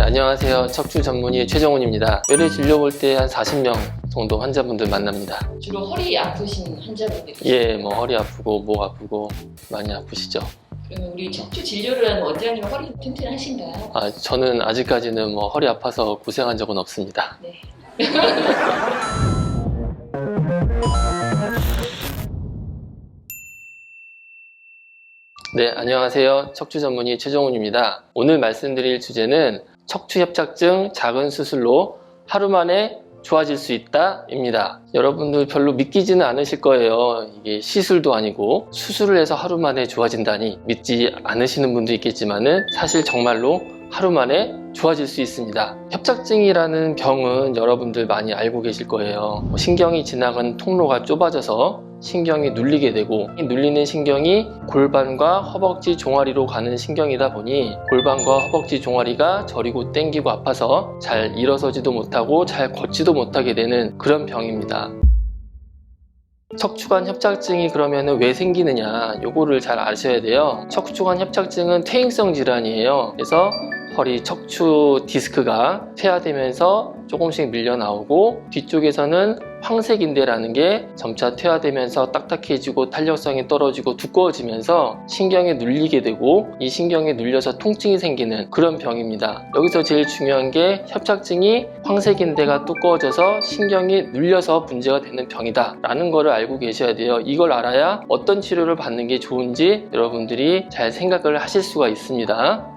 안녕하세요. 척추 전문의 최정훈입니다. 뼈를 진료볼 때 한 40명 정도 환자분들 만납니다. 주로 허리 아프신 환자분들이 예, 뭐 허리 아프고 목 아프고 많이 아프시죠. 그러면 우리 척추 진료를 하는 원장님 허리 튼튼하신가요? 저는 아직까지는 뭐 허리 아파서 고생한 적은 없습니다. 네. 네, 안녕하세요. 척추 전문의 최정훈입니다. 오늘 말씀드릴 주제는 척추 협착증 작은 수술로 하루 만에 좋아질 수 있다 입니다. 여러분들 별로 믿기지는 않으실 거예요. 이게 시술도 아니고 수술을 해서 하루 만에 좋아진다니 믿지 않으시는 분도 있겠지만은 사실 정말로 하루 만에 좋아질 수 있습니다. 협착증이라는 병은 여러분들 많이 알고 계실 거예요. 신경이 지나간 통로가 좁아져서 신경이 눌리게 되고, 이 눌리는 신경이 골반과 허벅지 종아리로 가는 신경이다 보니 골반과 허벅지 종아리가 저리고 땡기고 아파서 잘 일어서지도 못하고 잘 걷지도 못하게 되는 그런 병입니다. 척추관 협착증이 그러면 왜 생기느냐, 요거를 잘 아셔야 돼요. 척추관 협착증은 퇴행성 질환이에요. 그래서 허리 척추 디스크가 퇴화되면서 조금씩 밀려 나오고, 뒤쪽에서는 황색인대라는 게 점차 퇴화되면서 딱딱해지고 탄력성이 떨어지고 두꺼워지면서 신경에 눌리게 되고, 이 신경에 눌려서 통증이 생기는 그런 병입니다. 여기서 제일 중요한 게 협착증이 황색인대가 두꺼워져서 신경이 눌려서 문제가 되는 병이다 라는 거를 알고 계셔야 돼요. 이걸 알아야 어떤 치료를 받는 게 좋은지 여러분들이 잘 생각을 하실 수가 있습니다.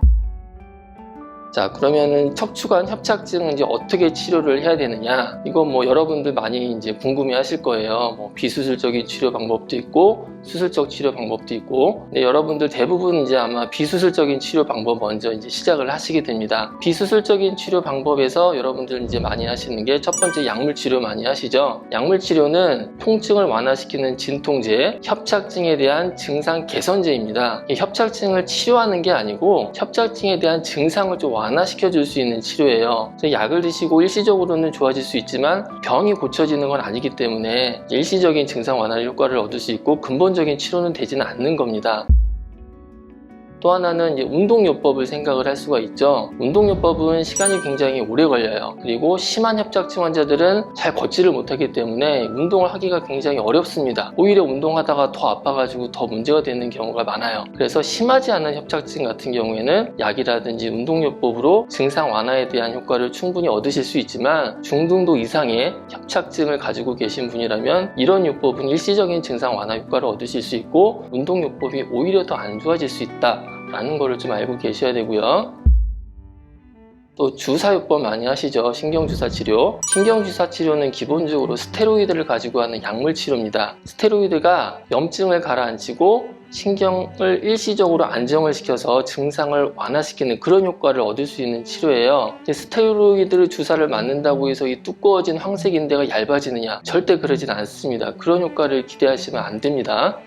자, 그러면은 척추관 협착증은 이제 어떻게 치료를 해야 되느냐? 이거 뭐 여러분들 많이 이제 궁금해 하실 거예요. 뭐 비수술적인 치료 방법도 있고 수술적 치료 방법도 있고. 근데 여러분들 대부분 이제 아마 비수술적인 치료 방법 먼저 이제 시작을 하시게 됩니다. 비수술적인 치료 방법에서 여러분들 이제 많이 하시는 게 첫 번째 약물 치료 많이 하시죠. 약물 치료는 통증을 완화시키는 진통제, 협착증에 대한 증상 개선제입니다. 이 협착증을 치료하는 게 아니고 협착증에 대한 증상을 좀 완화시켜 줄 수 있는 치료예요. 약을 드시고 일시적으로는 좋아질 수 있지만 병이 고쳐지는 건 아니기 때문에 일시적인 증상 완화 효과를 얻을 수 있고 근본적인 치료는 되지는 않는 겁니다. 또 하나는 이제 운동요법을 생각을 할 수가 있죠. 운동요법은 시간이 굉장히 오래 걸려요. 그리고 심한 협착증 환자들은 잘 걷지를 못하기 때문에 운동을 하기가 굉장히 어렵습니다. 오히려 운동하다가 더 아파가지고 더 문제가 되는 경우가 많아요. 그래서 심하지 않은 협착증 같은 경우에는 약이라든지 운동요법으로 증상 완화에 대한 효과를 충분히 얻으실 수 있지만, 중등도 이상의 협착증을 가지고 계신 분이라면 이런 요법은 일시적인 증상 완화 효과를 얻으실 수 있고 운동요법이 오히려 더 안 좋아질 수 있다 라는 거를 좀 알고 계셔야 되고요. 또 주사요법 많이 하시죠. 신경주사 치료. 신경주사 치료는 기본적으로 스테로이드를 가지고 하는 약물 치료입니다. 스테로이드가 염증을 가라앉히고 신경을 일시적으로 안정을 시켜서 증상을 완화시키는 그런 효과를 얻을 수 있는 치료예요. 스테로이드를 주사를 맞는다고 해서 이 두꺼워진 황색인대가 얇아지느냐? 절대 그러진 않습니다. 그런 효과를 기대하시면 안 됩니다.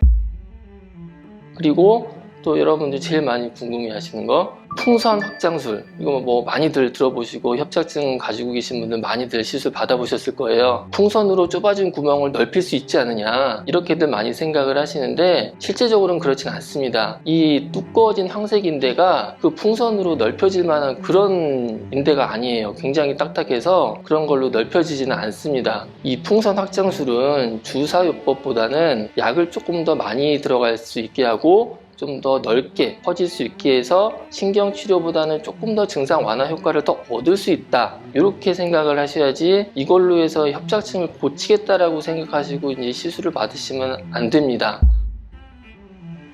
그리고 또 여러분들이 제일 많이 궁금해 하시는 거, 풍선 확장술. 이거 뭐 많이들 들어보시고 협착증 가지고 계신 분들 많이들 시술 받아보셨을 거예요. 풍선으로 좁아진 구멍을 넓힐 수 있지 않느냐, 이렇게들 많이 생각을 하시는데 실제적으로는 그렇진 않습니다. 이 두꺼워진 황색인대가 그 풍선으로 넓혀질 만한 그런 인대가 아니에요. 굉장히 딱딱해서 그런 걸로 넓혀지지는 않습니다. 이 풍선 확장술은 주사요법보다는 약을 조금 더 많이 들어갈 수 있게 하고 좀 더 넓게 퍼질 수 있게 해서 신경치료보다는 조금 더 증상 완화 효과를 더 얻을 수 있다, 이렇게 생각을 하셔야지 이걸로 해서 협착증을 고치겠다라고 생각하시고 이제 시술을 받으시면 안 됩니다.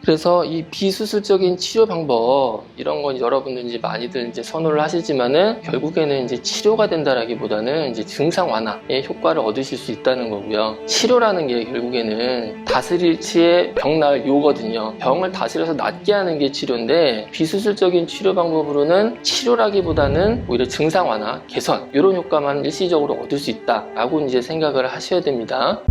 그래서 이 비수술적인 치료 방법, 이런 건 여러분들 이제 많이들 이제 선호를 하시지만은 결국에는 이제 치료가 된다라기보다는 이제 증상 완화의 효과를 얻으실 수 있다는 거고요. 치료라는 게 결국에는 다스릴치에 병 나을 요거든요. 병을 다스려서 낫게 하는 게 치료인데, 비수술적인 치료 방법으로는 치료라기보다는 오히려 증상 완화, 개선, 이런 효과만 일시적으로 얻을 수 있다라고 이제 생각을 하셔야 됩니다.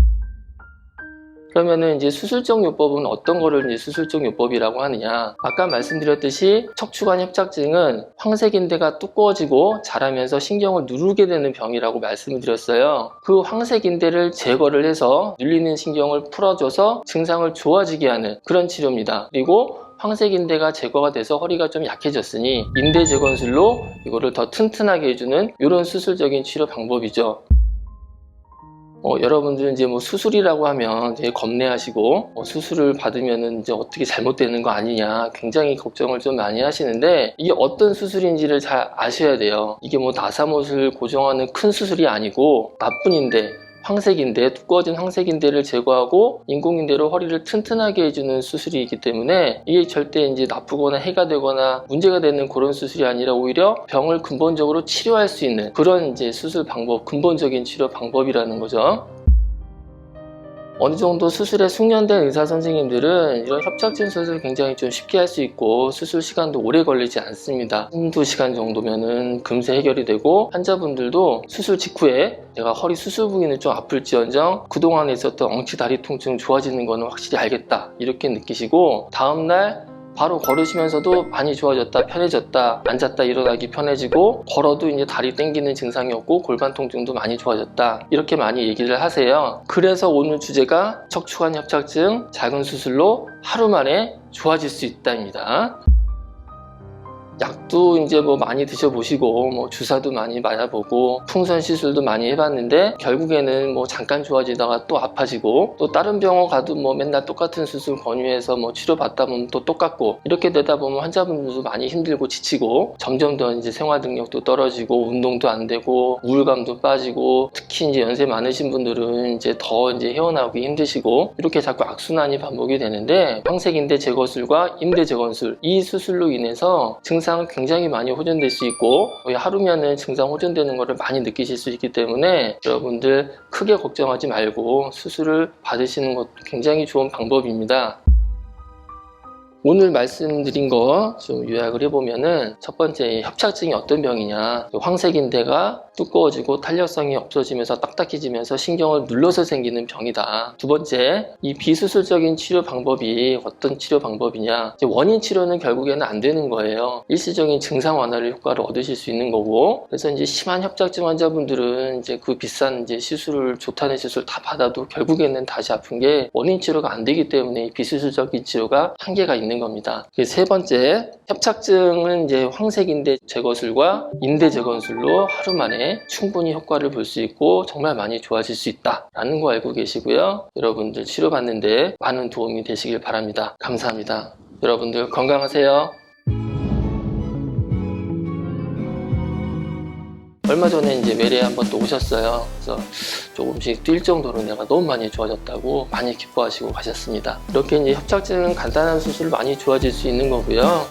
그러면은 이제 수술적 요법은 어떤 거를 이제 수술적 요법이라고 하느냐? 아까 말씀드렸듯이 척추관 협착증은 황색인대가 두꺼워지고 자라면서 신경을 누르게 되는 병이라고 말씀을 드렸어요. 그 황색인대를 제거를 해서 눌리는 신경을 풀어줘서 증상을 좋아지게 하는 그런 치료입니다. 그리고 황색인대가 제거가 돼서 허리가 좀 약해졌으니 인대 재건술로 이거를 더 튼튼하게 해주는 이런 수술적인 치료 방법이죠. 여러분들은 이제 뭐 수술이라고 하면 되게 겁내하시고 수술을 받으면은 이제 어떻게 잘못되는 거 아니냐 굉장히 걱정을 좀 많이 하시는데, 이게 어떤 수술인지를 잘 아셔야 돼요. 이게 뭐 나사못을 고정하는 큰 수술이 아니고 나쁜 인대, 황색인대, 두꺼워진 황색인대를 제거하고 인공인대로 허리를 튼튼하게 해주는 수술이기 때문에 이게 절대 이제 나쁘거나 해가 되거나 문제가 되는 그런 수술이 아니라 오히려 병을 근본적으로 치료할 수 있는 그런 이제 수술 방법, 근본적인 치료 방법이라는 거죠. 어느 정도 수술에 숙련된 의사 선생님들은 이런 협착증 수술을 굉장히 좀 쉽게 할 수 있고 수술 시간도 오래 걸리지 않습니다. 한두 시간 정도면은 금세 해결이 되고, 환자분들도 수술 직후에 내가 허리 수술 부위는 좀 아플지언정 그동안에 있었던 엉치 다리 통증 좋아지는 거는 확실히 알겠다 이렇게 느끼시고, 다음날 바로 걸으시면서도 많이 좋아졌다, 편해졌다, 앉았다 일어나기 편해지고, 걸어도 이제 다리 땡기는 증상이 없고 골반 통증도 많이 좋아졌다 이렇게 많이 얘기를 하세요. 그래서 오늘 주제가 척추관 협착증 작은 수술로 하루 만에 좋아질 수 있다입니다. 약도 이제 뭐 많이 드셔보시고 뭐 주사도 많이 맞아보고 풍선 시술도 많이 해봤는데 결국에는 뭐 잠깐 좋아지다가 또 아파지고, 또 다른 병원 가도 뭐 맨날 똑같은 수술 권유해서 뭐 치료받다 보면 또 똑같고, 이렇게 되다 보면 환자분들도 많이 힘들고 지치고 점점 더 이제 생활 능력도 떨어지고 운동도 안 되고 우울감도 빠지고, 특히 이제 연세 많으신 분들은 이제 더 이제 헤어나오기 힘드시고, 이렇게 자꾸 악순환이 반복이 되는데, 황색인대 제거술과 인대 재건술 이 수술로 인해서 증상은 굉장히 많이 호전될 수 있고, 거의 하루면은 증상 호전되는 것을 많이 느끼실 수 있기 때문에 여러분들 크게 걱정하지 말고 수술을 받으시는 것도 굉장히 좋은 방법입니다. 오늘 말씀드린 거 좀 요약을 해보면은, 첫 번째 협착증이 어떤 병이냐, 황색인대가 두꺼워지고 탄력성이 없어지면서 딱딱해지면서 신경을 눌러서 생기는 병이다. 두 번째, 이 비수술적인 치료 방법이 어떤 치료 방법이냐, 원인 치료는 결국에는 안 되는 거예요. 일시적인 증상 완화를 효과를 얻으실 수 있는 거고, 그래서 이제 심한 협착증 환자분들은 이제 그 비싼 이제 시술을, 좋다는 시술 다 받아도 결국에는 다시 아픈 게 원인 치료가 안 되기 때문에 비수술적인 치료가 한계가 있는 겁니다. 세 번째, 협착증은 이제 황색인대 제거술과 인대 재건술로 하루 만에 충분히 효과를 볼 수 있고 정말 많이 좋아질 수 있다라는 거 알고 계시고요. 여러분들 치료받는데 많은 도움이 되시길 바랍니다. 감사합니다. 여러분들 건강하세요. 얼마 전에 이제 외래에 한번 또 오셨어요. 그래서 조금씩 뛸 정도로 내가 너무 많이 좋아졌다고 많이 기뻐하시고 가셨습니다. 이렇게 이제 협착증은 간단한 수술 많이 좋아질 수 있는 거고요.